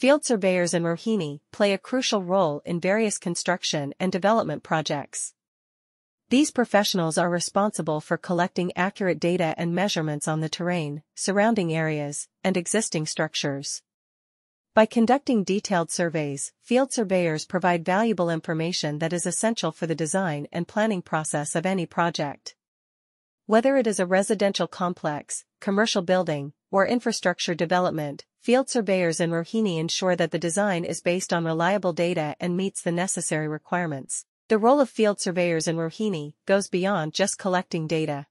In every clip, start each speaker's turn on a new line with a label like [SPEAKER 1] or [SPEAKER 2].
[SPEAKER 1] Field surveyors in Rohini play a crucial role in various construction and development projects. These professionals are responsible for collecting accurate data and measurements on the terrain, surrounding areas, and existing structures. By conducting detailed surveys, field surveyors provide valuable information that is essential for the design and planning process of any project. Whether it is a residential complex, commercial building, or infrastructure development, field surveyors in Rohini ensure that the design is based on reliable data and meets the necessary requirements. The role of field surveyors in Rohini goes beyond just collecting data.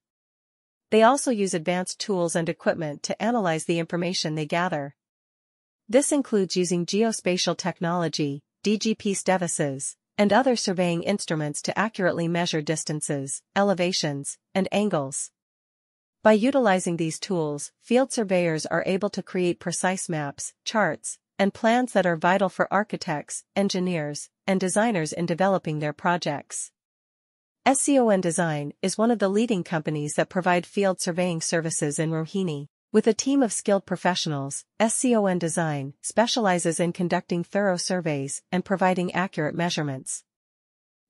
[SPEAKER 1] They also use advanced tools and equipment to analyze the information they gather. This includes using geospatial technology, DGPSdevices, and other surveying instruments to accurately measure distances, elevations, and angles. By utilizing these tools, field surveyors are able to create precise maps, charts, and plans that are vital for architects, engineers, and designers in developing their projects. SCON Design is one of the leading companies that provide field surveying services in Rohini. With a team of skilled professionals, SCON Design specializes in conducting thorough surveys and providing accurate measurements.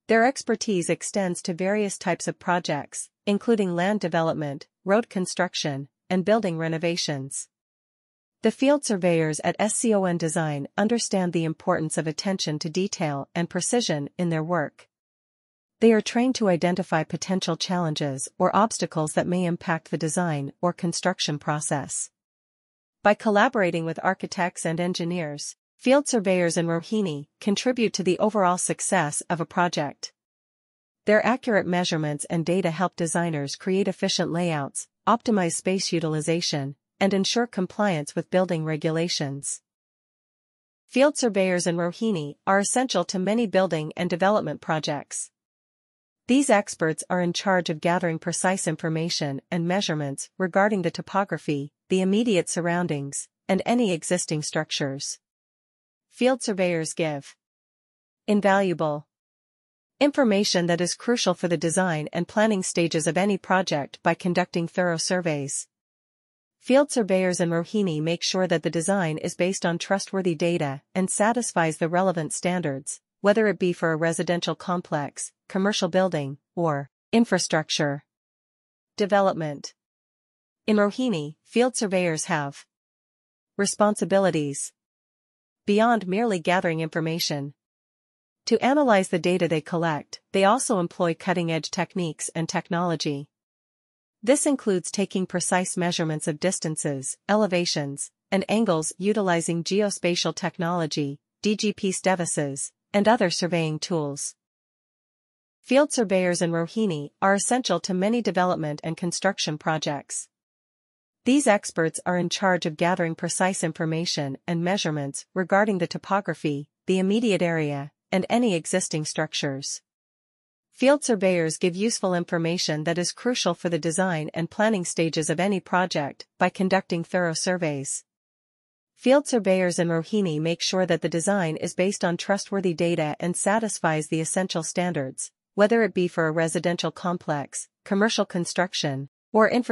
[SPEAKER 1] Their expertise extends to various types of projects, including land development, road construction, and building renovations. The field surveyors at SCON Design understand the importance of attention to detail and precision in their work. They are trained to identify potential challenges or obstacles that may impact the design or construction process. By collaborating with architects and engineers, field surveyors in Rohini contribute to the overall success of a project. Their accurate measurements and data help designers create efficient layouts, optimize space utilization, and ensure compliance with building regulations. Field surveyors in Rohini are essential to many building and development projects. These experts are in charge of gathering precise information and measurements regarding the topography, the immediate surroundings, and any existing structures. Field surveyors give invaluable information that is crucial for the design and planning stages of any project by conducting thorough surveys. Field surveyors in Rohini make sure that the design is based on trustworthy data and satisfies the relevant standards, whether it be for a residential complex, commercial building, or infrastructure development. In Rohini, field surveyors have responsibilities beyond merely gathering information. To analyze the data they collect, they also employ cutting-edge techniques and technology. This includes taking precise measurements of distances, elevations, and angles utilizing geospatial technology, DGPSdevices, and other surveying tools. Field surveyors in Rohini are essential to many development and construction projects. These experts are in charge of gathering precise information and measurements regarding the topography, the immediate area, and any existing structures. Field surveyors give useful information that is crucial for the design and planning stages of any project by conducting thorough surveys. Field surveyors in Rohini make sure that the design is based on trustworthy data and satisfies the essential standards, whether it be for a residential complex, commercial construction, or infrastructure